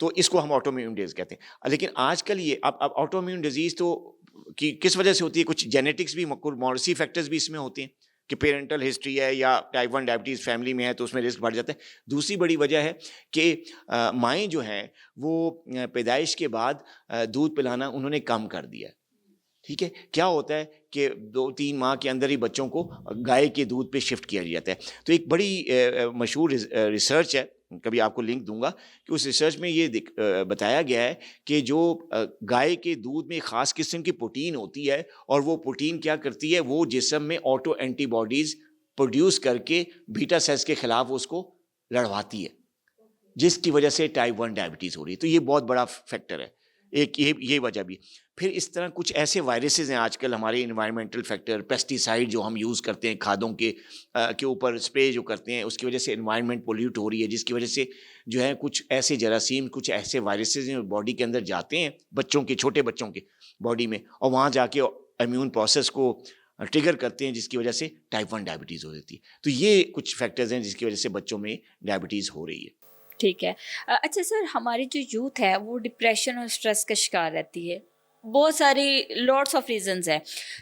تو اس کو ہم آٹو امیون ڈیزیز کہتے ہیں. لیکن آج کل یہ اب آٹو امیون ڈیزیز تو کس وجہ سے ہوتی ہے؟ کچھ جینیٹکس بھی، مورسی فیکٹرز بھی اس میں ہوتے ہیں کہ پیرنٹل ہسٹری ہے یا ٹائپ 1 ڈائبٹیز فیملی میں ہے تو اس میں رسک بڑھ جاتا ہے. دوسری بڑی وجہ ہے کہ مائیں جو ہیں وہ پیدائش کے بعد دودھ پلانا انہوں نے کم کر دیا ہے. ٹھیک ہے، کیا ہوتا ہے کہ 2-3 ماہ کے اندر ہی بچوں کو گائے کے دودھ پہ شفٹ کیا جاتا ہے. تو ایک بڑی مشہور ریسرچ ہے، کبھی آپ کو لنک دوں گا، کہ اس ریسرچ میں یہ بتایا گیا ہے کہ جو گائے کے دودھ میں خاص قسم کی پروٹین ہوتی ہے، اور وہ پروٹین کیا کرتی ہے، وہ جسم میں آٹو اینٹی باڈیز پروڈیوس کر کے بیٹا سیلز کے خلاف اس کو لڑواتی ہے، جس کی وجہ سے ٹائپ 1 ڈائبٹیز ہو رہی ہے. تو یہ بہت بڑا فیکٹر ہے، ایک یہ وجہ بھی. پھر اس طرح کچھ ایسے وائرسز ہیں آج کل ہمارے انوائرمنٹل فیکٹر، پیسٹیسائڈ جو ہم یوز کرتے ہیں کھادوں کے اوپر اسپرے جو کرتے ہیں، اس کی وجہ سے انوائرمنٹ پولیوٹ ہو رہی ہے، جس کی وجہ سے جو ہے کچھ ایسے جراثیم، کچھ ایسے وائرسز ہیں باڈی کے اندر جاتے ہیں، بچوں کے، چھوٹے بچوں کے باڈی میں، اور وہاں جا کے امیون پروسیس کو ٹریگر کرتے ہیں، جس کی وجہ سے ٹائپ 1 ڈائبٹیز ہو جاتی ہے. تو یہ کچھ فیکٹرز ہیں جس کی وجہ سے بچوں میں ڈائبٹیز ہو رہی ہے. ٹھیک ہے. اچھا سر، ہماری جو یوتھ ہے وہ ڈپریشن اور اسٹریس کا شکار رہتی ہے، بہت ساری لاٹس آف ریزنز ہیں،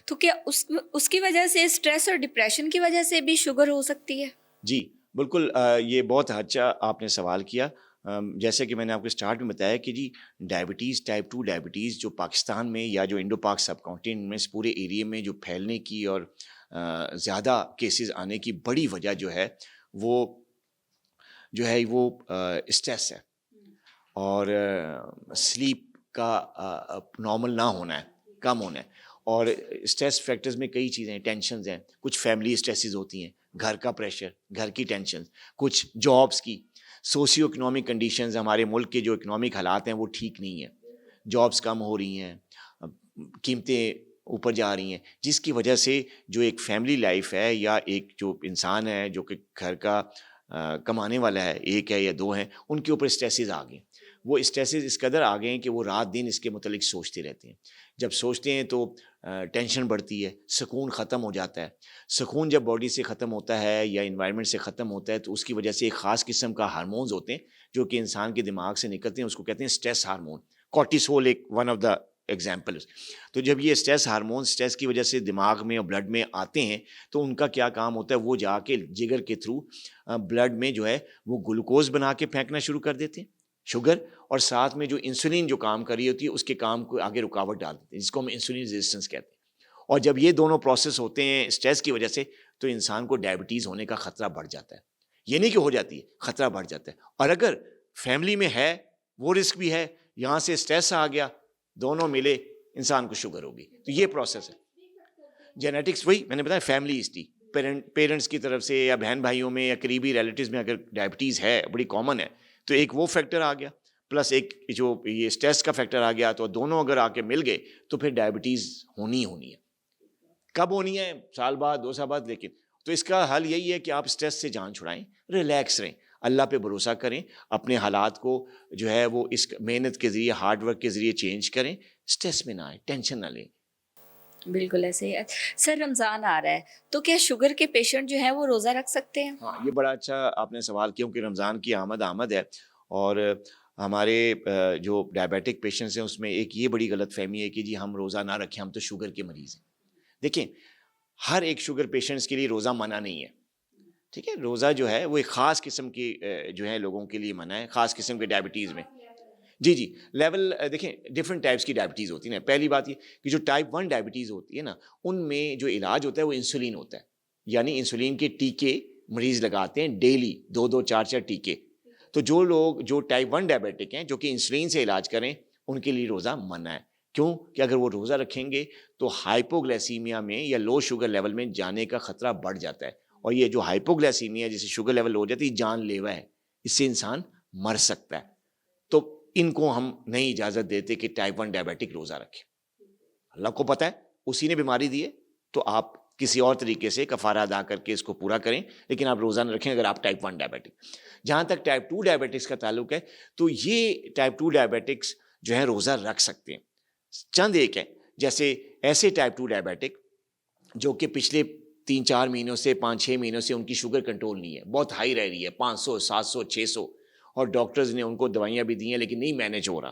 تو کیا اس کی وجہ سے، اسٹریس اور ڈپریشن کی وجہ سے بھی شوگر ہو سکتی ہے؟ جی بالکل، یہ بہت اچھا آپ نے سوال کیا. جیسے کہ میں نے آپ کو اسٹارٹ میں بتایا کہ جی ڈائبٹیز، ٹائپ 2 ڈائبٹیز جو پاکستان میں یا جو انڈو پاک سب کانٹیننٹ میں اس پورے ایریے میں جو پھیلنے کی اور زیادہ کیسز آنے کی بڑی وجہ جو ہے وہ اسٹریس ہے، اور سلیپ کا نارمل نہ ہونا ہے، کم ہونا ہے. اور اسٹریس فیکٹرز میں کئی چیزیں ہیں، ٹینشنز ہیں، کچھ فیملی اسٹریسز ہوتی ہیں، گھر کا پریشر، گھر کی ٹینشن، کچھ جابس کی، سوشیو اکنامک کنڈیشنز، ہمارے ملک کے جو اکنامک حالات ہیں وہ ٹھیک نہیں ہیں، جابس کم ہو رہی ہیں، قیمتیں اوپر جا رہی ہیں، جس کی وجہ سے جو ایک فیملی لائف ہے یا ایک جو انسان ہے جو کہ گھر کا کمانے والا ہے، ایک ہے یا دو ہیں، ان کے اوپر اسٹریسز آ گئے. وہ اسٹریسز اس قدر آ گئے ہیں کہ وہ رات دن اس کے متعلق سوچتے رہتے ہیں. جب سوچتے ہیں تو ٹینشن بڑھتی ہے، سکون ختم ہو جاتا ہے. سکون جب باڈی سے ختم ہوتا ہے یا انوائرمنٹ سے ختم ہوتا ہے تو اس کی وجہ سے ایک خاص قسم کا ہارمونز ہوتے ہیں جو کہ انسان کے دماغ سے نکلتے ہیں، اس کو کہتے ہیں اسٹریس ہارمون. کورٹیسول ایک ون آف دا ایگزامپل. تو جب یہ اسٹریس ہارمون اسٹریس کی وجہ سے دماغ میں اور بلڈ میں آتے ہیں تو ان کا کیا کام ہوتا ہے، وہ جا کے جگر کے تھرو بلڈ میں جو ہے وہ گلوکوز بنا کے پھینکنا شروع کر دیتے ہیں، شوگر، اور ساتھ میں جو انسولین جو کام کر رہی ہوتی ہے اس کے کام کو آگے رکاوٹ ڈال دیتے ہیں، جس کو ہم انسولین ریزسٹنس کہتے ہیں. اور جب یہ دونوں پروسیس ہوتے ہیں اسٹریس کی وجہ سے تو انسان کو ڈائبٹیز ہونے کا خطرہ بڑھ جاتا ہے. یہ نہیں کہ ہو جاتی ہے، خطرہ بڑھ جاتا ہے. اور اگر فیملی میں ہے وہ رسک بھی ہے، یہاں سے اسٹریس آ گیا، دونوں ملے، انسان کو شوگر ہوگی. تو یہ پروسیس ہے. جینیٹکس، وہی میں نے بتایا، فیملی ہسٹری، پیرنٹس کی طرف سے یا بہن بھائیوں میں یا قریبی ریلیٹیوز میں اگر ڈائبٹیز ہے، بڑی کامن ہے، تو ایک وہ فیکٹر آ گیا، پلس ایک جو یہ اسٹریس کا فیکٹر آ گیا، تو دونوں اگر آ کے مل گئے تو پھر ڈائبٹیز ہونی ہے. کب ہونی ہے؟ سال بعد، 2 سال بعد. لیکن تو اس کا حل یہی ہے کہ آپ اسٹریس سے جان چھڑائیں، ریلیکس رہیں، اللہ پہ بھروسہ کریں، اپنے حالات کو جو ہے وہ اس محنت کے ذریعے، ہارڈ ورک کے ذریعے چینج کریں، اسٹریس میں نہ آئیں، ٹینشن نہ لیں. بالکل ایسے ہی ہے. سر، رمضان آ رہا ہے تو کیا شوگر کے پیشنٹ جو ہیں وہ روزہ رکھ سکتے ہیں؟ ہاں، یہ بڑا اچھا آپ نے سوال کیا، کہ رمضان کی آمد ہے، اور ہمارے جو ڈائبیٹک پیشنٹس ہیں اس میں ایک یہ بڑی غلط فہمی ہے کہ جی ہم روزہ نہ رکھیں، ہم تو شوگر کے مریض ہیں. دیکھیں، ہر ایک شوگر پیشنٹس کے لیے روزہ منع نہیں ہے. ٹھیک ہے، روزہ جو ہے وہ ایک خاص قسم کی جو ہے لوگوں کے لیے منع ہے، خاص قسم کے ڈائبٹیز میں. جی لیول دیکھیں، ڈفرینٹ ٹائپس کی ڈائبٹیز ہوتی ہیں. پہلی بات یہ کہ جو ٹائپ 1 ڈائبٹیز ہوتی ہے نا، ان میں جو علاج ہوتا ہے وہ انسولین ہوتا ہے، یعنی انسولین کے ٹیکے مریض لگاتے ہیں ڈیلی، 2 4 ٹیکے. تو جو لوگ جو ٹائپ 1 ڈائبیٹک ہیں جو کہ انسولین سے علاج کریں، ان کے لیے روزہ منع ہے. کیوں؟ کہ اگر وہ روزہ رکھیں گے تو ہائپوگلیسیمیا میں یا لو شوگر لیول میں جانے کا خطرہ بڑھ جاتا ہے. اور یہ جو ہائپوگلیسیمیا جسے شوگر لیول ہو جاتی ہے، جان لیوا ہے، اس سے انسان مر سکتا ہے. تو ان کو ہم نہیں اجازت دیتے کہ ٹائپ 1 ڈائبیٹک روزہ رکھے. اللہ کو پتہ ہے اسی نے بیماری دی ہے، تو آپ کسی اور طریقے سے کفارہ ادا کر کے اس کو پورا کریں، لیکن آپ روزہ نہ رکھیں اگر آپ ٹائپ 1 ڈائبیٹک. جہاں تک ٹائپ 2 ڈائبیٹکس کا تعلق ہے تو یہ ٹائپ 2 ڈائبیٹکس جو ہیں روزہ رکھ سکتے ہیں. چند ایک ہیں، جیسے ایسے ٹائپ 2 ڈائبیٹک جو کہ پچھلے 3 4 مہینوں سے 5 6 مہینوں سے ان کی شوگر کنٹرول نہیں ہے، بہت ہائی رہ رہی ہے، 500 700 600، اور ڈاکٹرز نے ان کو دوائیاں بھی دی ہیں لیکن نہیں مینیج ہو رہا,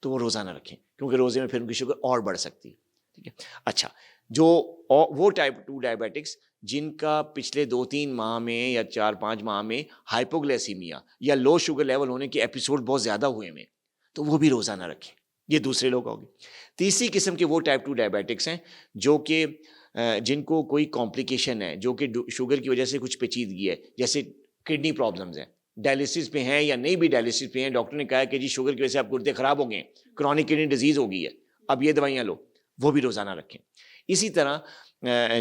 تو وہ روزہ نہ رکھیں, کیونکہ روزے میں پھر ان کی شوگر اور بڑھ سکتی ہے. ٹھیک ہے. اچھا, جو وہ ٹائپ 2 ڈائبیٹکس جن کا پچھلے 2-3 ماہ میں یا 4-5 ماہ میں ہائپوگلیسیمیا یا لو شوگر لیول ہونے کے ایپیسوڈ بہت زیادہ ہوئے میں, تو وہ بھی روزہ نہ رکھیں. یہ دوسرے لوگ ہو گئے. تیسری قسم کے وہ ٹائپ 2 ڈائبیٹکس ہیں جو کہ جن کو کوئی کمپلیکیشن ہے, جو کہ شوگر کی وجہ سے کچھ پیچیدگی ہے, جیسے کڈنی پرابلمز ہیں, ڈائلسس پہ ہیں یا نہیں بھی ڈائلسس پہ ہیں, ڈاکٹر نے کہا کہ جی شوگر کی وجہ سے آپ گردے خراب ہو گئے ہیں, کرونک کڈنی ڈیزیز ہو گئی ہے, اب یہ دوائیاں لو, وہ بھی روزانہ رکھیں. اسی طرح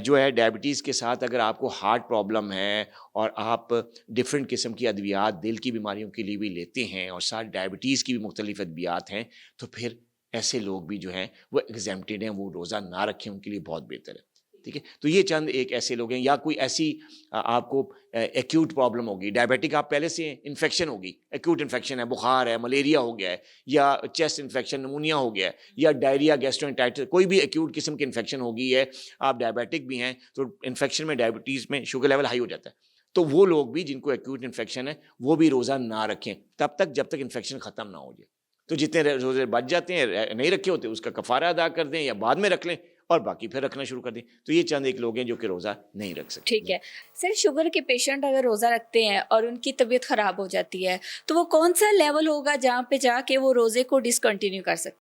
جو ہے ڈائبٹیز کے ساتھ اگر آپ کو ہارٹ پرابلم ہے اور آپ ڈفرینٹ قسم کی ادویات دل کی بیماریوں کے لیے بھی لیتے ہیں اور ساتھ ڈائبٹیز کی بھی مختلف ادویات ہیں, تو پھر ایسے لوگ بھی جو ہیں وہ ایگزیمپٹڈ ہیں, وہ روزہ نہ رکھیں, ان کے لیے بہت بہتر ہے. ٹھیک ہے. تو یہ چند ایک ایسے لوگ ہیں, یا کوئی ایسی آپ کو ایکیوٹ پرابلم ہوگی, ڈائبیٹک آپ پہلے سے انفیکشن ہوگی, ایکیوٹ انفیکشن ہے, بخار ہے, ملیریا ہو گیا ہے, یا چیسٹ انفیکشن نمونیا ہو گیا ہے, یا ڈائریا گیسٹرونٹائٹس, کوئی بھی ایکیوٹ قسم کی انفیکشن ہوگی ہے, آپ ڈائبیٹک بھی ہیں, تو انفیکشن میں ڈائبٹیز میں شوگر لیول ہائی ہو جاتا ہے, تو وہ لوگ بھی جن کو ایکیوٹ انفیکشن ہے وہ بھی روزہ نہ رکھیں تب تک جب تک انفیکشن ختم نہ ہو جائے. تو جتنے روزے بچ جاتے ہیں نہیں رکھے ہوتے اس کا کفارہ ادا کر دیں یا بعد میں رکھ لیں اور باقی پھر رکھنا شروع کر دیں. تو یہ چند ایک لوگ ہیں جو کہ روزہ نہیں رکھ سکتے. ٹھیک ہے سر, شوگر کے پیشنٹ اگر روزہ رکھتے ہیں اور ان کی طبیعت خراب ہو جاتی ہے تو وہ کون سا لیول ہوگا جہاں پہ جا کے وہ روزے کو ڈسکنٹینیو کر سکتے